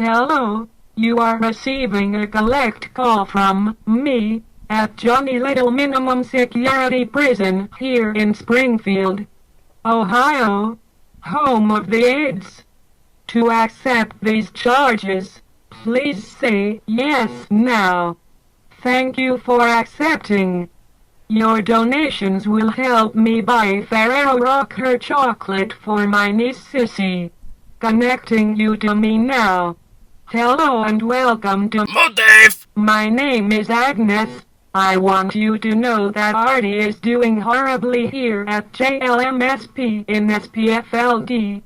Hello, you are receiving a collect call from me at Johnny Little Minimum Security Prison here in Springfield, Ohio, home of the AIDS. To accept these charges, please say yes now. Thank you for accepting. Your donations will help me buy Ferrero Rocher chocolate for my niece Sissy. Connecting you to me now. Hello and welcome to MOATAIF! My name is Agnes. I want you to know that Artie is doing horribly here at JLMSP in SPFLD,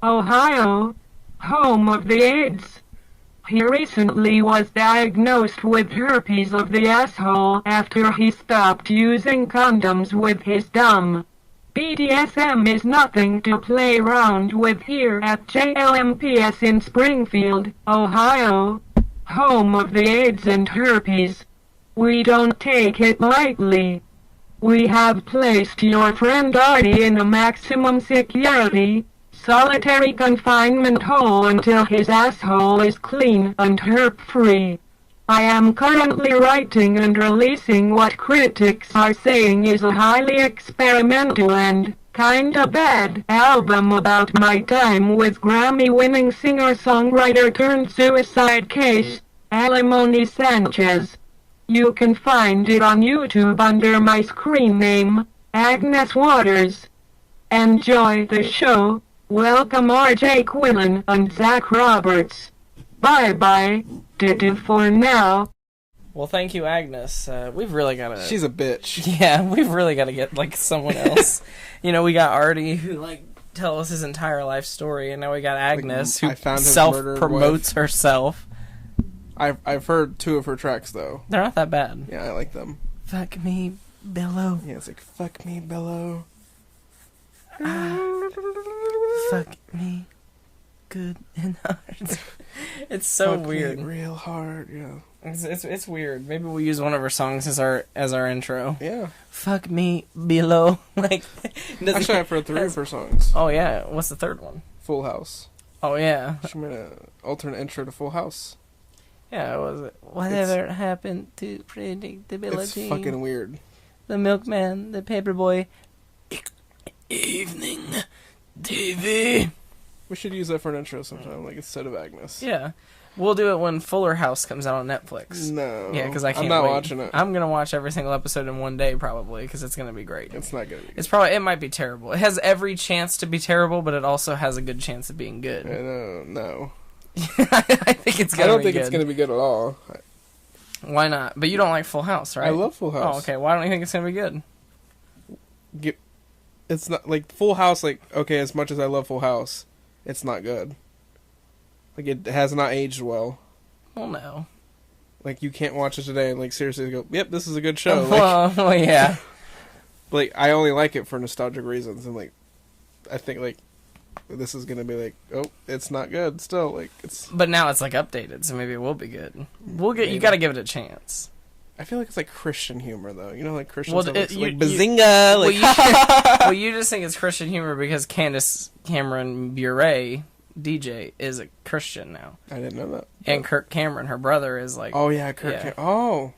Ohio, home of the AIDS. He recently was diagnosed with herpes of the asshole after he stopped using condoms with his dumb. BDSM is nothing to play around with here at JLMPS in Springfield, Ohio, home of the AIDS and herpes. We don't take it lightly. We have placed your friend Artie in a maximum security, solitary confinement hole until his asshole is clean and herp-free. I am currently writing and releasing what critics are saying is a highly experimental and kinda bad album about my time with Grammy-winning singer-songwriter turned suicide case, Alimony Sanchez. You can find it on YouTube under my screen name, Agnes Waters. Enjoy the show. Welcome RJ Quillen and Zach Roberts. Bye-bye. Did for now. Well, thank you, Agnes. We've really got to... She's a bitch. Yeah, we've really got to get, like, someone else. You know, we got Artie, who, like, tell us his entire life story, and now we got Agnes, Like, who self-promotes herself. I've heard 2 of her tracks, though. They're not that bad. Yeah, I like them. Fuck me, Billow. Yeah, it's like, fuck me, Bello. Fuck me good and hard. It's so fuck weird. Me real hard, yeah. It's weird. Maybe we'll use one of her songs as our intro. Yeah. Fuck me below. Like, actually, I've heard 3 of her songs. Oh yeah, what's the third one? Full House. Oh yeah. She made an alternate intro to Full House. Yeah, was it? Whatever happened to predictability? It's fucking weird. The milkman, the paperboy. Evening TV. We should use that for an intro sometime, like instead of Agnes. Yeah. We'll do it when Fuller House comes out on Netflix. No. Yeah, because I can't I'm not wait. watching it. I'm going to watch every single episode in one day, probably, because it's going to be great. It's not going to be good. It's probably, it might be terrible. It has every chance to be terrible, but it also has a good chance of being good. No. I think it's going to be good. I don't think it's going to be good at all. Why not? But you don't like Full House, right? I love Full House. Oh, okay. Why don't you think it's going to be good? It's not, like, Full House, like, okay, as much as I love Full House, it's not good. Like, it has not aged well. Well, no. Like, you can't watch it today and, like, seriously go, yep, this is a good show. Like, well, yeah. Like, I only like it for nostalgic reasons, and, like, I think, like, this is gonna be like, oh, it's not good still. Like, it's. But now it's, like, updated, so maybe it will be good. You gotta give it a chance. I feel like it's like Christian humor, though. You know, like Christian stuff. Like Bazinga! Well, you just think it's Christian humor because Candace Cameron Bure, DJ, is a Christian now. I didn't know that. And Kirk Cameron, her brother, is like... Oh, yeah, Kirk Oh.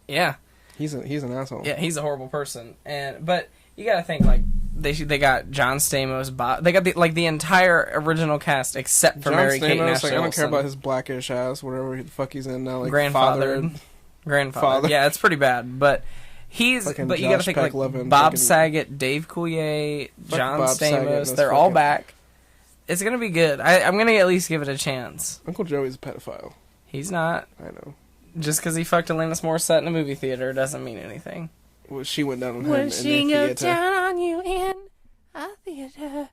Yeah. He's an asshole. Yeah, he's a horrible person. But you gotta think, like, they got John Stamos, they got the entire original cast except for Mary-Kate and Ashley like, I don't Olsen. care about his blackish ass, whatever the fuck he's in now. Like, Grandfather. Yeah, it's pretty bad, but you gotta think, like, Bob Saget, Dave Coulier, John Stamos, they're all back. It's gonna be good. I'm gonna at least give it a chance. Uncle Joey's a pedophile. He's not. I know. Just because he fucked Alanis Morissette in a movie theater doesn't mean anything. Well, she went down on him When she goes down on you in a theater,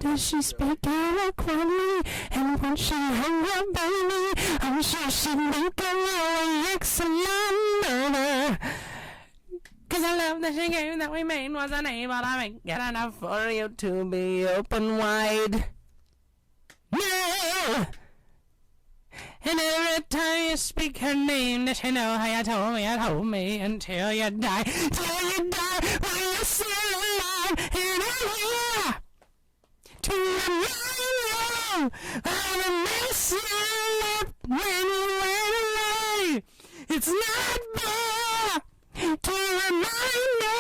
does she speak eloquently? And when she hung up baby, I'm sure she'd make a really excellent murder. Cause I love that she gave that we made was unable to make it enough for you to be open wide. No! And every time you speak her name, does she know how you told me until you die, when you still alive in a year to remind you know how to mess you up when you went away. It's not fair to remind me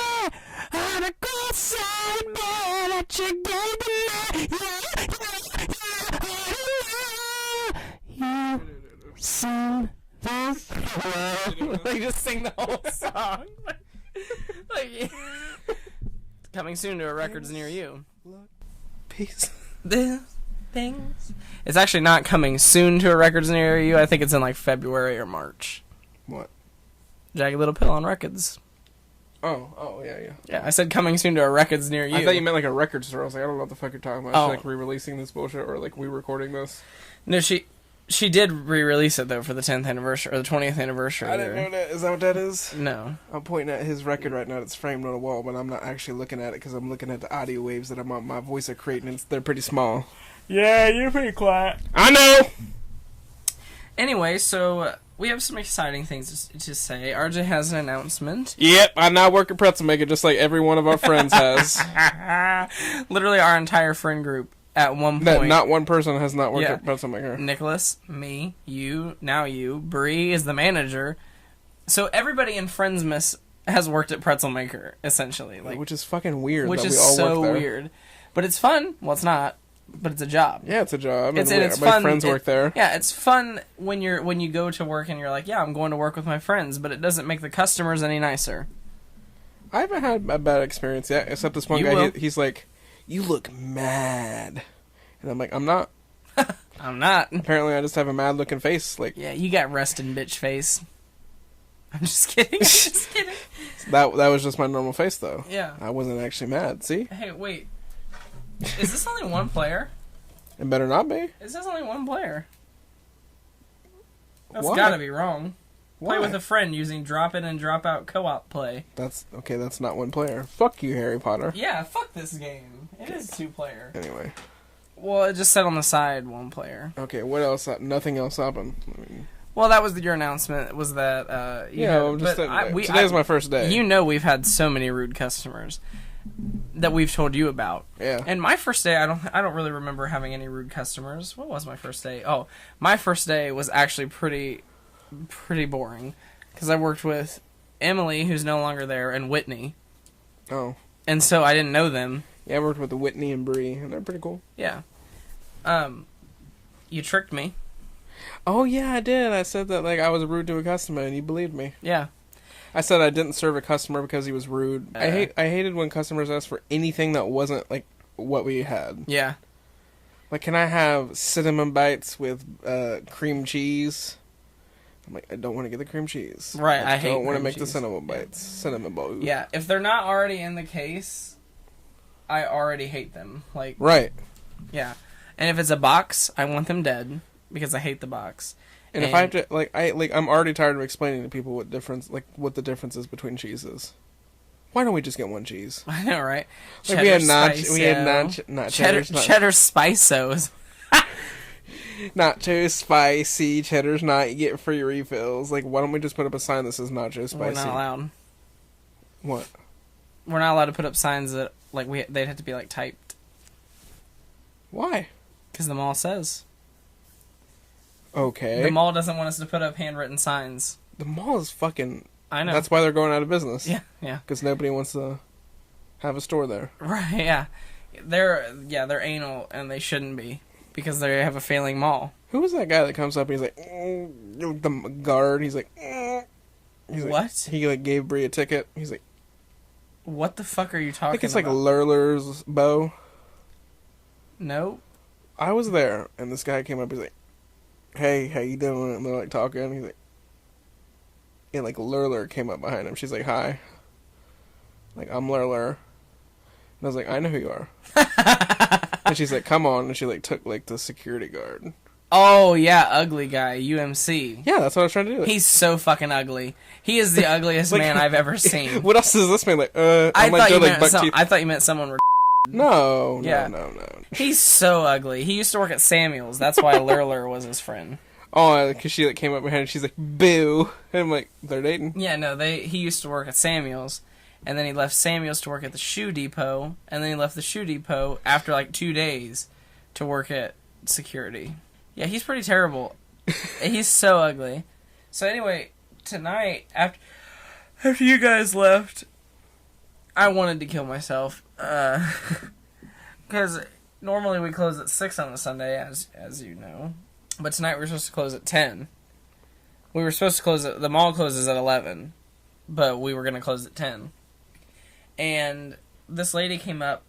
of the good side, boy, that you gave to me. You sing the like just sing the whole song. like coming soon to a records near you. Peace. The things. It's actually not coming soon to a records near you. I think it's in like February or March. What? Jagged Little Pill on records. Oh, yeah. Yeah, I said coming soon to a records near you. I thought you meant like a record store. I was like, I don't know what the fuck you're talking about. Oh. She's like re-releasing this bullshit or like re-recording this. No, she did re-release it though for the 10th anniversary or the 20th anniversary. I didn't know that. Is that what that is? No. I'm pointing at his record right now. It's framed on the wall, but I'm not actually looking at it because I'm looking at the audio waves that my voice are creating. And they're pretty small. Yeah, you're pretty quiet. I know. Anyway, so we have some exciting things to say. RJ has an announcement. Yep, I now work at Pretzel Maker just like every one of our friends has. Literally our entire friend group at one point. Not one person has not worked at Pretzel Maker. Nicholas, me, you, now you. Bree is the manager. So everybody in Friendsmas has worked at Pretzel Maker, essentially. Like, which is fucking weird. Which that is we all so work there. weird. But it's fun. Well, it's not. But it's a job. Yeah, it's a job. It's my fun. friends work there. Yeah, it's fun when you go to work and you're like, yeah, I'm going to work with my friends, but it doesn't make the customers any nicer. I haven't had a bad experience yet, except this one You guy. will. He's like, "You look mad," and I'm like, "I'm not." I'm not. Apparently, I just have a mad looking face. Like, Yeah, you got resting bitch face. I'm just kidding. Just kidding. that was just my normal face, though. Yeah. I wasn't actually mad. See, Hey, wait. Is this only one player? it better not be. It says only one player. That's Why? gotta be wrong. Play Why? with a friend using drop in and drop out co-op play. That's okay. That's not one player. Fuck you, Harry Potter. Yeah, fuck this game. It is 2-player. Anyway, Well, it just said on the side 1 player. okay. What else? Nothing else happened. I mean, Well, that was your announcement. Was that today's my first day. You know, we've had so many rude customers that we've told you about. Yeah. And my first day, I don't really remember having any rude customers. What was my first day? Oh, my first day was actually pretty boring because I worked with Emily, who's no longer there, and Whitney, Oh. and so I didn't know them. Yeah, I worked with the Whitney and Bree, and they're pretty cool. Yeah. You tricked me. Oh yeah, I did. I said that like I was rude to a customer, and you believed me. Yeah. I said I didn't serve a customer because he was rude. I hated when customers asked for anything that wasn't like what we had. Yeah. Like, can I have cinnamon bites with cream cheese? I'm like, I don't want to get the cream cheese. Right, I hate don't want to cream make the cheese. cinnamon bites. Cinnamon bowl. Yeah. If they're not already in the case, I already hate them. Like, Right. yeah. And if it's a box, I want them dead because I hate the box. And if I have to, I'm already tired of explaining to people what the difference is between cheeses. Why don't we just get one cheese? I know, right? Like we had cheddar spisos. nacho spicy, cheddar's not, you get free refills. Like, why don't we just put up a sign that says nacho spicy? We're not allowed. What? We're not allowed to put up signs that they'd have to be like typed Why? because the mall says. Okay. The mall doesn't want us to put up handwritten signs. The mall is fucking... I know. That's why they're going out of business. Yeah, yeah. Because nobody wants to have a store there. Right, yeah. They're anal, and they shouldn't be, because they have a failing mall. Who was that guy that comes up and he's like... the guard, he's like... What? He like gave Bree a ticket. He's like... What the fuck are you talking about? I think it's like Lurler's Bow. No. I was there, and this guy came up, he's like... Hey, how you doing? And they're like talking. He's like, and like Lurler came up behind him. She's like, hi. Like, I'm Lurler. And I was like, I know who you are. And she's like, come on. And she like took like the security guard. Oh yeah, ugly guy, UMC. Yeah, that's what I was trying to do. He's so fucking ugly. He is the ugliest Like, man I've ever seen. What else is this man like? I thought you meant someone. No. He's so ugly. He used to work at Samuel's. That's why Lurler was his friend. Oh, because she like came up behind and she's like, boo. And I'm like, they're dating. Yeah, no, he used to work at Samuel's, and then he left Samuel's to work at the shoe depot, and then he left the shoe depot after like 2 days to work at security. Yeah, he's pretty terrible. He's so ugly. So anyway, tonight, after you guys left, I wanted to kill myself. Because normally we close at 6 on a Sunday, as you know. But tonight we were supposed to close at 10. We were supposed to close the mall closes at 11. But we were going to close at 10. And this lady came up.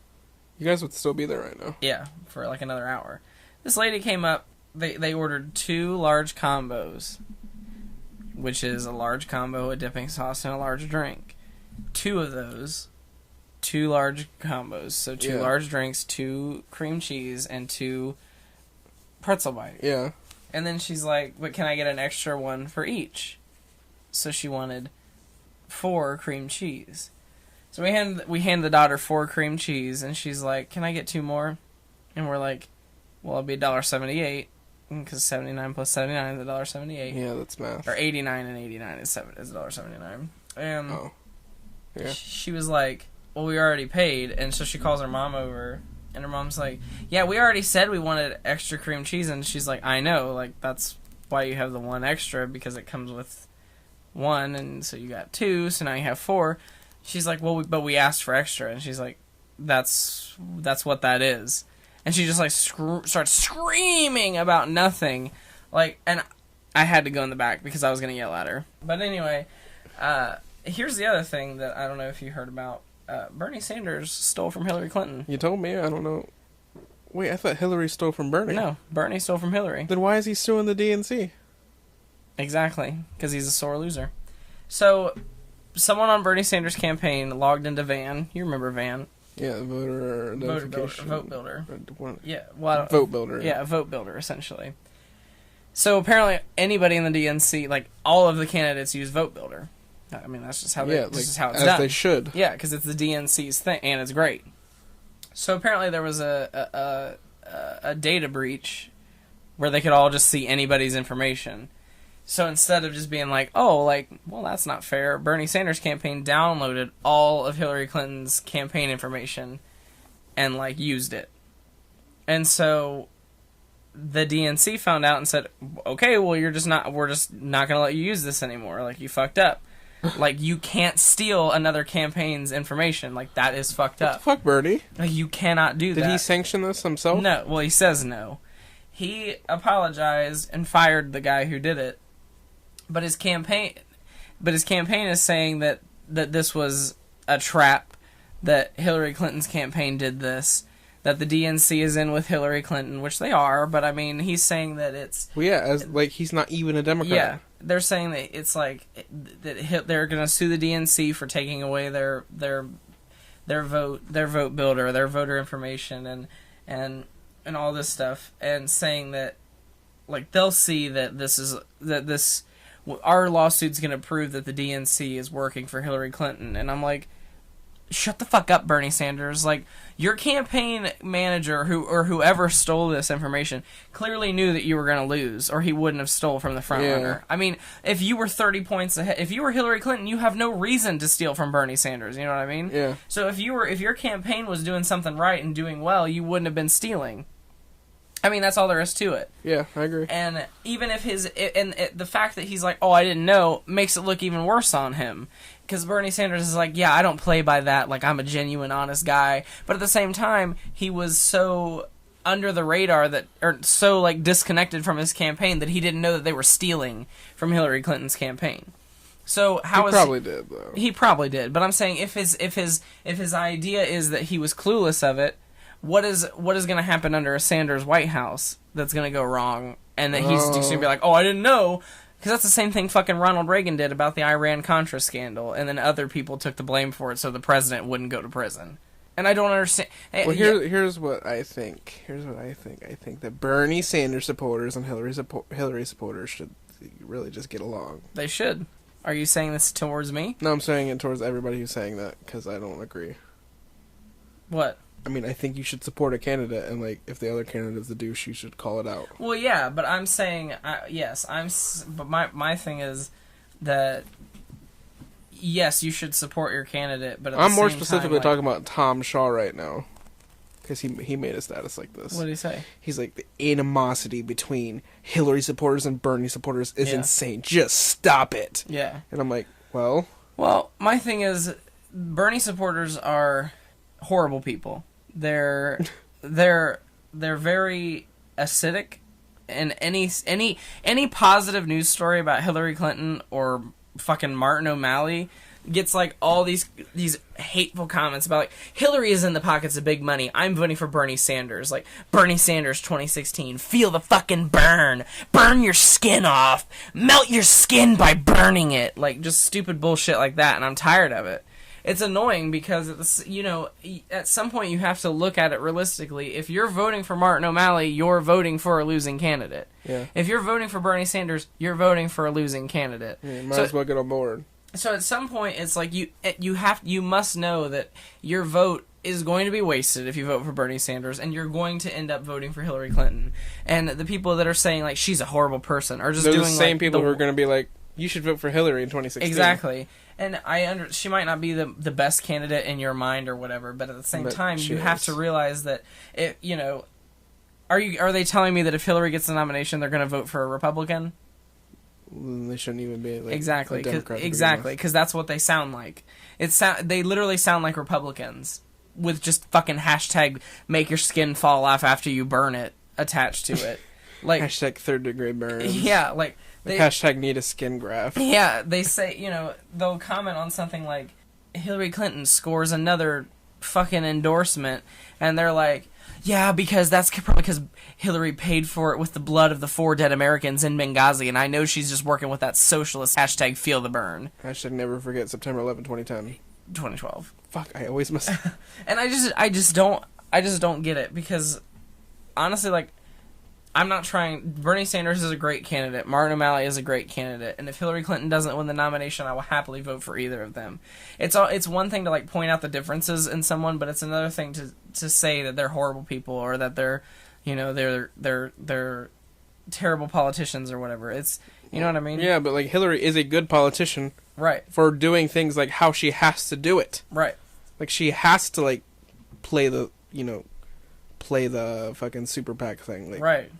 You guys would still be there right now. Yeah, for like another hour. This lady came up. They ordered 2 large combos, which is a large combo, a dipping sauce, and a large drink. 2 of those, 2 large combos. So 2 large drinks, 2 cream cheese, and 2 pretzel bites. Yeah. And then she's like, but can I get an extra one for each? So she wanted 4 cream cheese. So we hand the daughter 4 cream cheese, and she's like, can I get 2 more? And we're like, well, it'll be $1.78. Because 79 plus 79 is $1.78. Yeah, that's math. Or 89 and 89 is $1.79. And yeah. She was like, well, we already paid. And so she calls her mom over. And her mom's like, yeah, we already said we wanted extra cream cheese. And she's like, I know. Like, that's why you have the 1 extra. Because it comes with 1. And so you got 2. So now you have 4. She's like, well, but we asked for extra. And she's like, that's what that is. And she just, like, starts screaming about nothing. Like, and I had to go in the back because I was going to yell at her. But anyway, here's the other thing that I don't know if you heard about. Bernie Sanders stole from Hillary Clinton. You told me? I don't know. Wait, I thought Hillary stole from Bernie. No, Bernie stole from Hillary. Then why is he suing the DNC? Exactly, because he's a sore loser. So, someone on Bernie Sanders' campaign logged into Van. You remember Van. Yeah, voter notification. Vote builder. Yeah, Vote builder. Yeah, vote builder, essentially. So apparently anybody in the DNC, like all of the candidates use vote builder. I mean, that's just how this is how it's done. As they should. Yeah, because it's the DNC's thing, and it's great. So apparently there was a data breach where they could all just see anybody's information. So instead of just being like, oh, like, well, that's not fair, Bernie Sanders' campaign downloaded all of Hillary Clinton's campaign information and, like, used it. And so the DNC found out and said, okay, well, we're just not going to let you use this anymore. Like, you fucked up. Like, you can't steal another campaign's information. Like, that is fucked up. What the fuck, Bernie? Like, you cannot do that. Did he sanction this himself? No. Well, he says no. He apologized and fired the guy who did it. But his campaign is saying that this was a trap, that Hillary Clinton's campaign did this, that the DNC is in with Hillary Clinton, which they are, but I mean, he's saying that it's... Well, yeah, as like he's not even a Democrat. Yeah, they're saying that it's like that they're going to sue the DNC for taking away their vote builder, their voter information, and all this stuff, and saying that like they'll see that this our lawsuit's going to prove that the DNC is working for Hillary Clinton. And I'm like, shut the fuck up, Bernie Sanders. Like, your campaign manager or whoever stole this information clearly knew that you were going to lose, or he wouldn't have stole from the front runner. I mean, if you were 30 points ahead, if you were Hillary Clinton, you have no reason to steal from Bernie Sanders. You know what I mean? Yeah. So if your campaign was doing something right and doing well, you wouldn't have been stealing. I mean, that's all there is to it. Yeah, I agree. And even if the fact that he's like, oh, I didn't know, makes it look even worse on him. Because Bernie Sanders is like, yeah, I don't play by that. Like, I'm a genuine, honest guy. But at the same time, he was so under the radar or so, like, disconnected from his campaign that he didn't know that they were stealing from Hillary Clinton's campaign. So how he probably did, though. He probably did. But I'm saying if his idea is that he was clueless of it, what is going to happen under a Sanders White House that's going to go wrong, and that he's just going to be like, oh, I didn't know, because that's the same thing fucking Ronald Reagan did about the Iran-Contra scandal, and then other people took the blame for it so the president wouldn't go to prison. And I don't understand. Well, here's what I think. I think that Bernie Sanders supporters and Hillary supporters should really just get along. They should. Are you saying this towards me? No, I'm saying it towards everybody who's saying that, because I don't agree. What? I mean, I think you should support a candidate, and, like, if the other candidate is the douche, you should call it out. Well, yeah, but I'm saying, but my thing is that, yes, you should support your candidate, but at I'm the more same specifically time, talking about Tom Shaw right now. because he made a status like this. What did he say? He's like, the animosity between Hillary supporters and Bernie supporters is insane. Just stop it. Yeah. And I'm like, well, my thing is, Bernie supporters are horrible people. They're very acidic, and any positive news story about Hillary Clinton or fucking Martin O'Malley gets like all these hateful comments about like, Hillary is in the pockets of big money, I'm voting for Bernie Sanders. Like, Bernie Sanders 2016, feel the fucking burn your skin off, melt your skin by burning it. Like, just stupid bullshit like that, and I'm tired of it. It's annoying because it's, you know, at some point you have to look at it realistically. If you're voting for Martin O'Malley, you're voting for a losing candidate. Yeah. If you're voting for Bernie Sanders, you're voting for a losing candidate. Yeah, might as well get on board. So at some point, it's like you must know that your vote is going to be wasted if you vote for Bernie Sanders, and you're going to end up voting for Hillary Clinton. And the people that are saying like she's a horrible person are just They're doing the same like, people who are going to be like, you should vote for Hillary in 2016. Exactly. And she might not be the best candidate in your mind or whatever, but at the same time, you have to realize that are they telling me that if Hillary gets the nomination, they're going to vote for a Republican? They shouldn't even be like exactly, a Democrat. exactly, because that's what they sound like. They literally sound like Republicans with just fucking hashtag make your skin fall off after you burn it attached to it, like hashtag 3rd degree burns. Yeah, like hashtag need a skin graft. Yeah, they say, you know, they'll comment on something like Hillary Clinton scores another fucking endorsement, and they're like, yeah, because that's probably because Hillary paid for it with the blood of the 4 dead Americans in Benghazi, and I know she's just working with that socialist hashtag feel the burn. Hashtag never forget September 11, 2010. 2012. Fuck, I always must. And I just don't get it, because honestly, like, I'm not trying. Bernie Sanders is a great candidate. Martin O'Malley is a great candidate. And if Hillary Clinton doesn't win the nomination, I will happily vote for either of them. It's one thing to like point out the differences in someone, but it's another thing to say that they're horrible people or that they're, you know, they're terrible politicians or whatever. It's, you know what I mean? Yeah, but like Hillary is a good politician, right? For doing things like how she has to do it, right? Like she has to like play the fucking super PAC thing, like, right?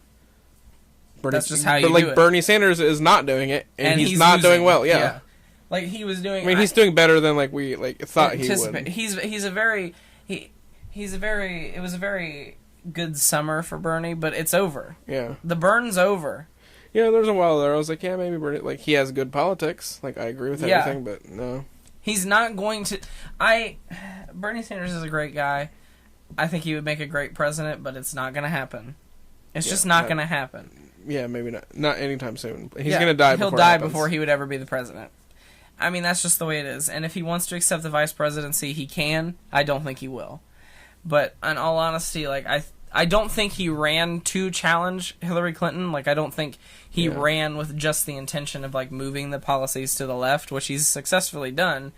That's just how you do it. But like Bernie it. Sanders is not doing it, and he's not losing. Doing well. Yeah. Like he was doing. I mean, he's doing better than like we thought he would. It was a very good summer for Bernie, but it's over. Yeah. The burn's over. Yeah, there's a while there I was like, yeah, maybe Bernie, like he has good politics. Like I agree with everything, but no. He's not going to. Bernie Sanders is a great guy. I think he would make a great president, but it's not going to happen. It's just not going to happen. Yeah, maybe not. Not anytime soon. He's going to die before He'll die before he would ever be the president. I mean, that's just the way it is. And if he wants to accept the vice presidency, he can. I don't think he will. But in all honesty, like I don't think he ran to challenge Hillary Clinton. Like I don't think he ran with just the intention of like moving the policies to the left, which he's successfully done.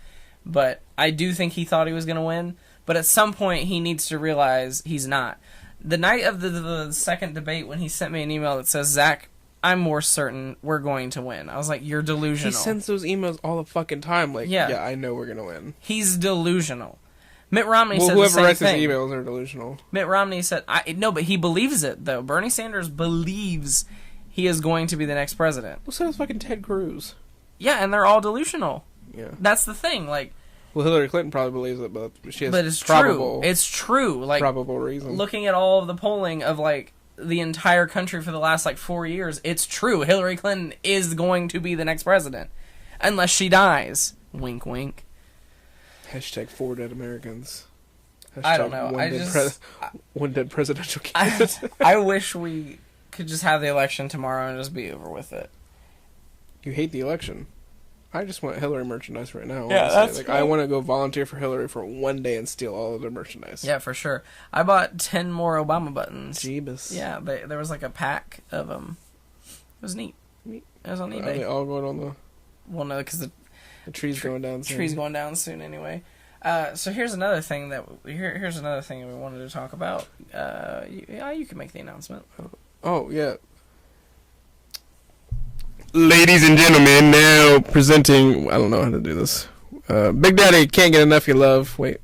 But I do think he thought he was going to win. But at some point, he needs to realize he's not. The night of the second debate, when he sent me an email that says, Zach, I'm more certain we're going to win. I was like, you're delusional. He sends those emails all the fucking time. Like, yeah I know we're going to win. He's delusional. Mitt Romney said the same thing. Whoever writes his emails are delusional. Mitt Romney said, no, but he believes it, though. Bernie Sanders believes he is going to be the next president. Well, so does fucking Ted Cruz. Yeah, and they're all delusional. Yeah. That's the thing, like... Well, Hillary Clinton probably believes it, but she has it's true. It's true. Like, probable reason. Looking at all of the polling of, like, the entire country for the last, like, 4 years, it's true. Hillary Clinton is going to be the next president. Unless she dies. Wink, wink. Hashtag 4 dead Americans. Hashtag I don't know. One dead presidential candidate. I wish we could just have the election tomorrow and just be over with it. You hate the election. I just want Hillary merchandise right now. Yeah, that's like, I want to go volunteer for Hillary for one day and steal all of their merchandise. Yeah, for sure. I bought 10 more Obama buttons. Jeebus. Yeah, there was like a pack of them. It was neat. It was on eBay. Are they all going on the... Well, no, because the tree's going down soon. Tree's going down soon anyway. So here's another thing here's another thing we wanted to talk about. You can make the announcement. Oh, yeah. Ladies and gentlemen, now presenting... I don't know how to do this. Big Daddy Can't Get Enough Your Love. Wait.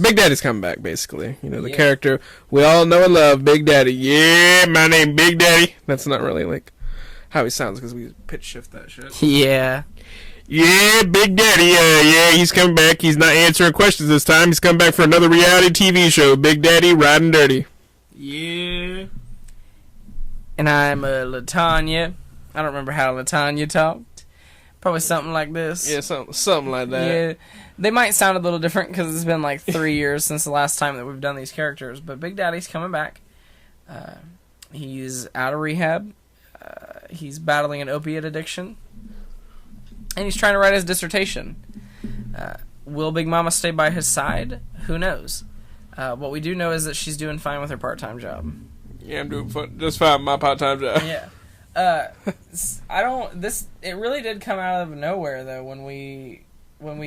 Big Daddy's coming back, basically. You know, the Yeah. character we all know and love, Big Daddy. Yeah, my name Big Daddy. That's not really like how he sounds because we pitch shift that shit. Yeah. Yeah, Big Daddy. Yeah, he's coming back. He's not answering questions this time. He's coming back for another reality TV show. Big Daddy riding dirty. Yeah. And I'm LaTanya. I don't remember how LaTanya talked. Probably something like this. Yeah, something like that. Yeah. They might sound a little different because it's been like 3 years since the last time that we've done these characters. But Big Daddy's coming back. He's out of rehab. He's battling an opiate addiction. And he's trying to write his dissertation. Will Big Mama stay by his side? Who knows? What we do know is that she's doing fine with her part-time job. Yeah, I'm doing just fine with my part-time job. Yeah. It really did come out of nowhere though when we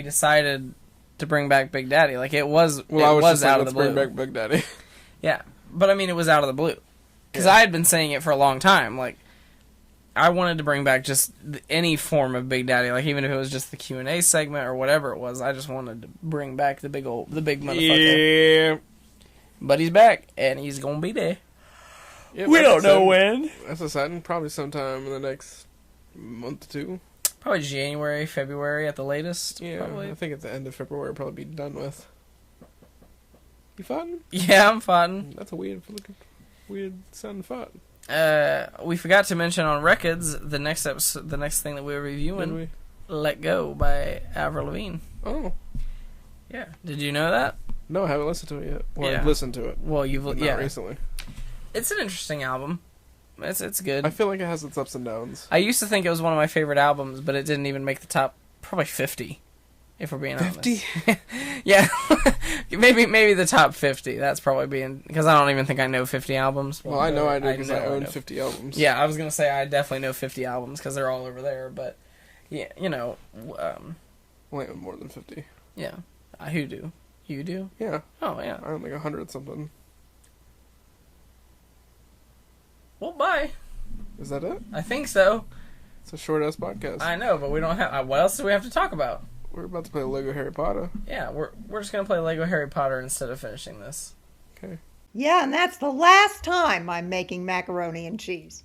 decided to bring back Big Daddy. Like it was out of the blue. Bring back Big Daddy. Yeah. But I mean it was out of the blue. Cuz I had been saying it for a long time. Like I wanted to bring back just any form of Big Daddy, like even if it was just the Q&A segment or whatever it was. I just wanted to bring back the big motherfucker. Yeah. But he's back and he's going to be there. Yeah, We don't know when. That's exciting. Probably sometime in the next month or two. Probably January, February at the latest. Yeah, probably. I think at the end of February we'll probably be done with. You farting? Yeah, I'm fun. That's a weird sounding fart. We forgot to mention on records the next thing that we're reviewing, "Let Go" by Avril Lavigne. Oh, yeah. Did you know that? no, I haven't listened to it yet. Well, Yeah. I've listened to it. Well, But not recently. It's an interesting album. It's good. I feel like it has its ups and downs. I used to think it was one of my favorite albums, but it didn't even make the top probably 50, if we're being 50? honest. Yeah, maybe the top 50. That's probably being because I don't even think I know 50 albums. Well, I know I do because I know own 50 albums. Yeah, I was gonna say I definitely know 50 albums because they're all over there. But yeah, you know, Well, I own more than 50. yeah, who do? You do? Yeah. Oh yeah. I own like 100 something. Well, bye. Is that it? I think so. It's a short ass podcast. I know, but we don't have. What else do we have to talk about? We're about to play Lego Harry Potter. Yeah, we're just gonna play Lego Harry Potter instead of finishing this. Okay. Yeah, and that's the last time I'm making macaroni and cheese.